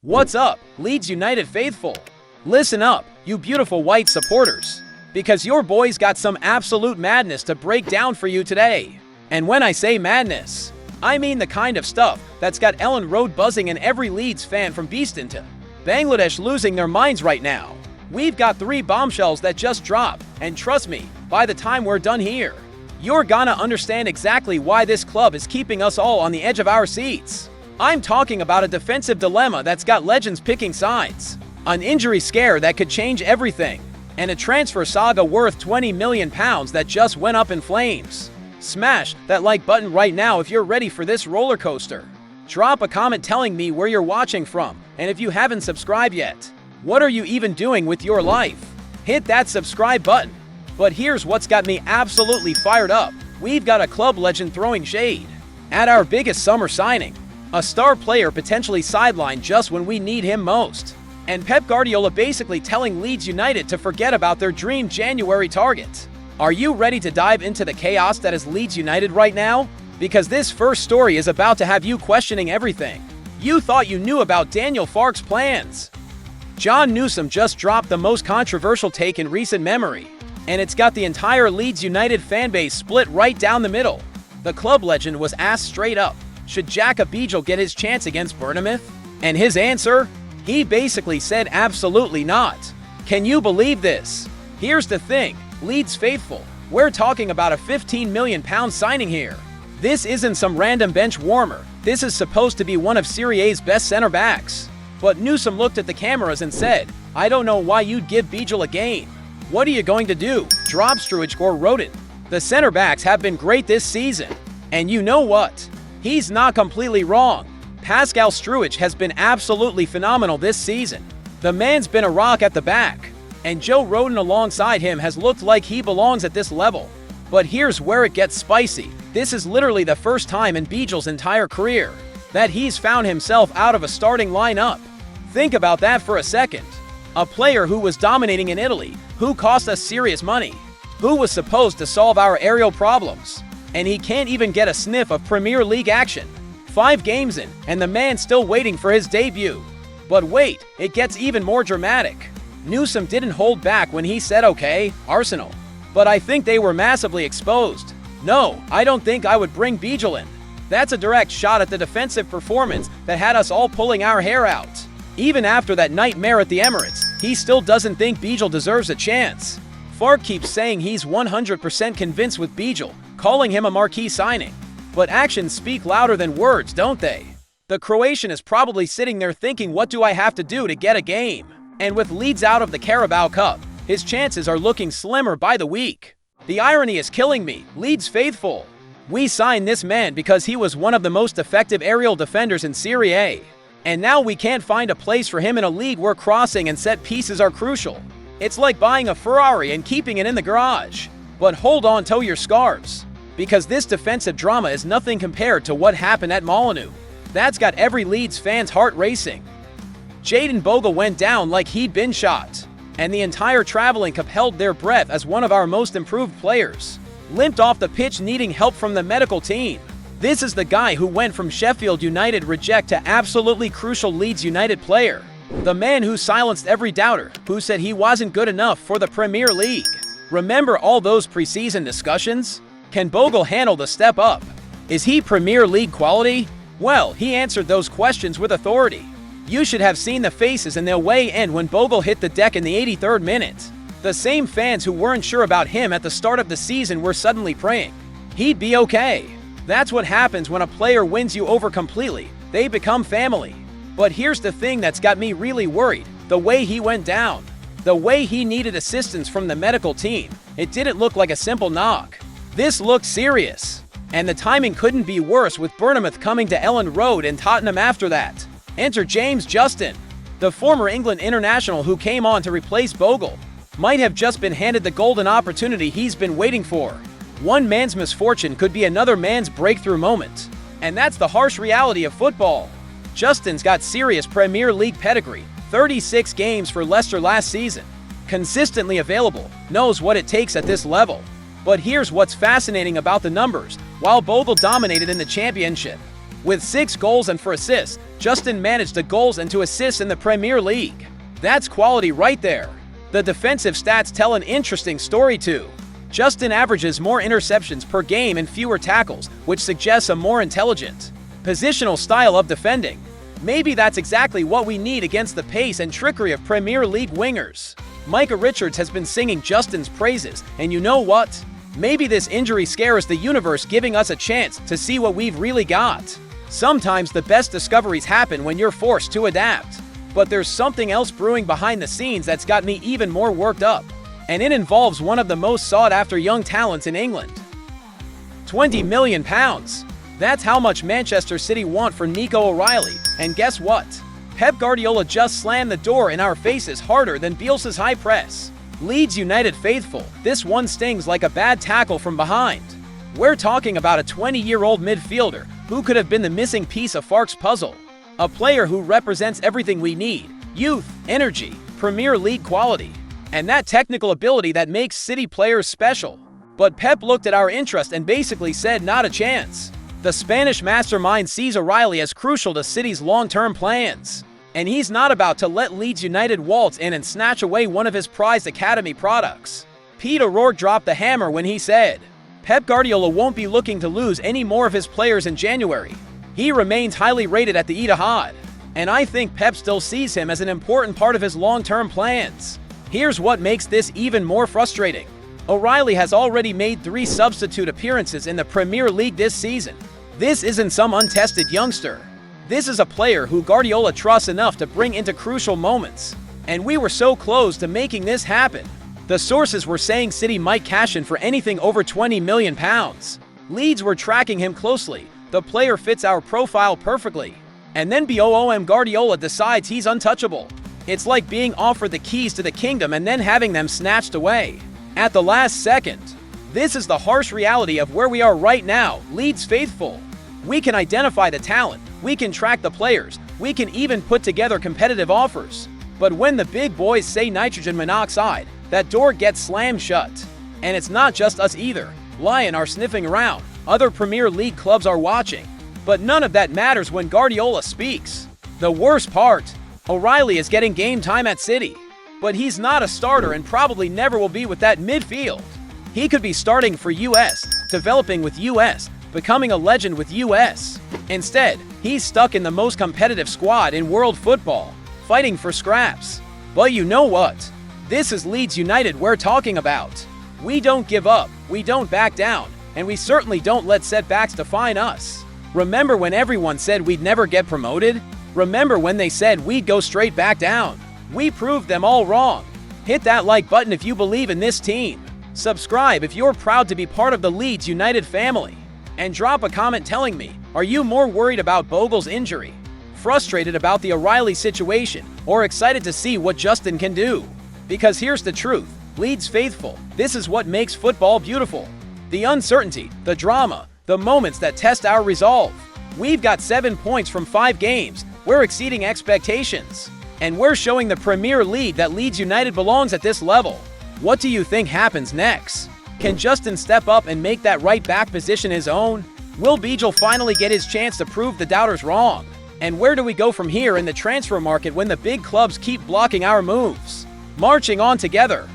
What's up, Leeds United faithful? Listen up, you beautiful white supporters, because your boys got some absolute madness to break down for you today. And when I say madness, I mean the kind of stuff that's got Elland Road buzzing and every Leeds fan from Beeston to Bangladesh losing their minds right now. We've got 3 bombshells that just dropped, and trust me, by the time we're done here, you're gonna understand exactly why this club is keeping us all on the edge of our seats. I'm talking about a defensive dilemma that's got legends picking sides, an injury scare that could change everything, and a transfer saga worth £20 million that just went up in flames. Smash that like button right now if you're ready for this roller coaster. Drop a comment telling me where you're watching from, and if you haven't subscribed yet, what are you even doing with your life? Hit that subscribe button. But here's what's got me absolutely fired up. We've got a club legend throwing shade at our biggest summer signing. A star player potentially sidelined just when we need him most. And Pep Guardiola basically telling Leeds United to forget about their dream January target. Are you ready to dive into the chaos that is Leeds United right now? Because this first story is about to have you questioning everything you thought you knew about Daniel Farke's plans. John Newsom just dropped the most controversial take in recent memory, and it's got the entire Leeds United fanbase split right down the middle. The club legend was asked straight up, should Xhaka BOMBSHELL get his chance against Bournemouth? And his answer? He basically said absolutely not. Can you believe this? Here's the thing, Leeds faithful, we're talking about a £15 million signing here. This isn't some random bench warmer. This is supposed to be one of Serie A's best center backs. But Newsom looked at the cameras and said, I don't know why you'd give BOMBSHELL a game. What are you going to do? Drop Struijk or Rodin? The center backs have been great this season. And you know what? He's not completely wrong. Pascal Struijk has been absolutely phenomenal this season. The man's been a rock at the back, and Joe Rodin alongside him has looked like he belongs at this level. But here's where it gets spicy. This is literally the first time in BOMBSHELL's entire career that he's found himself out of a starting lineup. Think about that for a second. A player who was dominating in Italy, who cost us serious money, who was supposed to solve our aerial problems, and he can't even get a sniff of Premier League action. 5 games in, and the man's still waiting for his debut. But wait, it gets even more dramatic. Newsom didn't hold back when he said, okay, Arsenal. But I think they were massively exposed. No, I don't think I would bring BOMBSHELL in. That's a direct shot at the defensive performance that had us all pulling our hair out. Even after that nightmare at the Emirates, he still doesn't think BOMBSHELL deserves a chance. Farke keeps saying he's 100% convinced with BOMBSHELL, calling him a marquee signing. But actions speak louder than words, don't they? The Croatian is probably sitting there thinking, what do I have to do to get a game? And with Leeds out of the Carabao Cup, his chances are looking slimmer by the week. The irony is killing me, Leeds faithful. We signed this man because he was one of the most effective aerial defenders in Serie A. And now we can't find a place for him in a league where crossing and set pieces are crucial. It's like buying a Ferrari and keeping it in the garage. But hold on to your scarves, because this defensive drama is nothing compared to what happened at Molineux. That's got every Leeds fan's heart racing. Jadon Bogle went down like he'd been shot, and the entire traveling cup held their breath as one of our most improved players limped off the pitch needing help from the medical team. This is the guy who went from Sheffield United reject to absolutely crucial Leeds United player. The man who silenced every doubter who said he wasn't good enough for the Premier League. Remember all those preseason discussions? Can Bogle handle the step up? Is he Premier League quality? Well, he answered those questions with authority. You should have seen the faces in their way in when Bogle hit the deck in the 83rd minute. The same fans who weren't sure about him at the start of the season were suddenly praying he'd be okay. That's what happens when a player wins you over completely. They become family. But here's the thing that's got me really worried. The way he went down. The way he needed assistance from the medical team. It didn't look like a simple knock. This looked serious. And the timing couldn't be worse with Bournemouth coming to Elland Road and Tottenham after that. Enter James Justin. The former England international who came on to replace Bogle might have just been handed the golden opportunity he's been waiting for. One man's misfortune could be another man's breakthrough moment. And that's the harsh reality of football. Justin's got serious Premier League pedigree, 36 games for Leicester last season. Consistently available, knows what it takes at this level. But here's what's fascinating about the numbers. While Bogle dominated in the championship, With 6 goals and 4 assists, Justin managed the goals and 2 assists in the Premier League. That's quality right there. The defensive stats tell an interesting story too. Justin averages more interceptions per game and fewer tackles, which suggests a more intelligent, positional style of defending. Maybe that's exactly what we need against the pace and trickery of Premier League wingers. Micah Richards has been singing Justin's praises, and you know what? Maybe this injury scare is the universe giving us a chance to see what we've really got. Sometimes the best discoveries happen when you're forced to adapt. But there's something else brewing behind the scenes that's got me even more worked up. And it involves one of the most sought-after young talents in England. £20 million. That's how much Manchester City want for Nico O'Reilly. And guess what? Pep Guardiola just slammed the door in our faces harder than Bielsa's high press. Leeds United faithful, this one stings like a bad tackle from behind. We're talking about a 20-year-old midfielder who could have been the missing piece of Farke's puzzle. A player who represents everything we need: youth, energy, Premier League quality, and that technical ability that makes City players special. But Pep looked at our interest and basically said not a chance. The Spanish mastermind sees O'Reilly as crucial to City's long-term plans. And he's not about to let Leeds United waltz in and snatch away one of his prized academy products. Pete O'Rourke dropped the hammer when he said, Pep Guardiola won't be looking to lose any more of his players in January. He remains highly rated at the Etihad, and I think Pep still sees him as an important part of his long-term plans. Here's what makes this even more frustrating. O'Reilly has already made 3 substitute appearances in the Premier League this season. This isn't some untested youngster. This is a player who Guardiola trusts enough to bring into crucial moments. And we were so close to making this happen. The sources were saying City might cash in for anything over £20 million. Leeds were tracking him closely. The player fits our profile perfectly. And then BOMBSHELL Guardiola decides he's untouchable. It's like being offered the keys to the kingdom and then having them snatched away at the last second. This is the harsh reality of where we are right now, Leeds faithful. We can identify the talent, we can track the players, we can even put together competitive offers. But when the big boys say nitrogen monoxide, that door gets slammed shut. And it's not just us either. Lion are sniffing around, other Premier League clubs are watching. But none of that matters when Guardiola speaks. The worst part, O'Reilly is getting game time at City. But he's not a starter and probably never will be with that midfield. He could be starting for US, developing with US, becoming a legend with US. Instead, he's stuck in the most competitive squad in world football, fighting for scraps. But you know what? This is Leeds United we're talking about. We don't give up, we don't back down, and we certainly don't let setbacks define us. Remember when everyone said we'd never get promoted? Remember when they said we'd go straight back down? We proved them all wrong. Hit that like button if you believe in this team. Subscribe if you're proud to be part of the Leeds United family. And drop a comment telling me, are you more worried about Bogle's injury, frustrated about the O'Reilly situation, or excited to see what Justin can do? Because here's the truth, Leeds faithful, this is what makes football beautiful. The uncertainty, the drama, the moments that test our resolve. We've got 7 points from 5 games, we're exceeding expectations. And we're showing the Premier League that Leeds United belongs at this level. What do you think happens next? Can Justin step up and make that right back position his own? Will BOMBSHELL finally get his chance to prove the doubters wrong? And where do we go from here in the transfer market when the big clubs keep blocking our moves? Marching on together.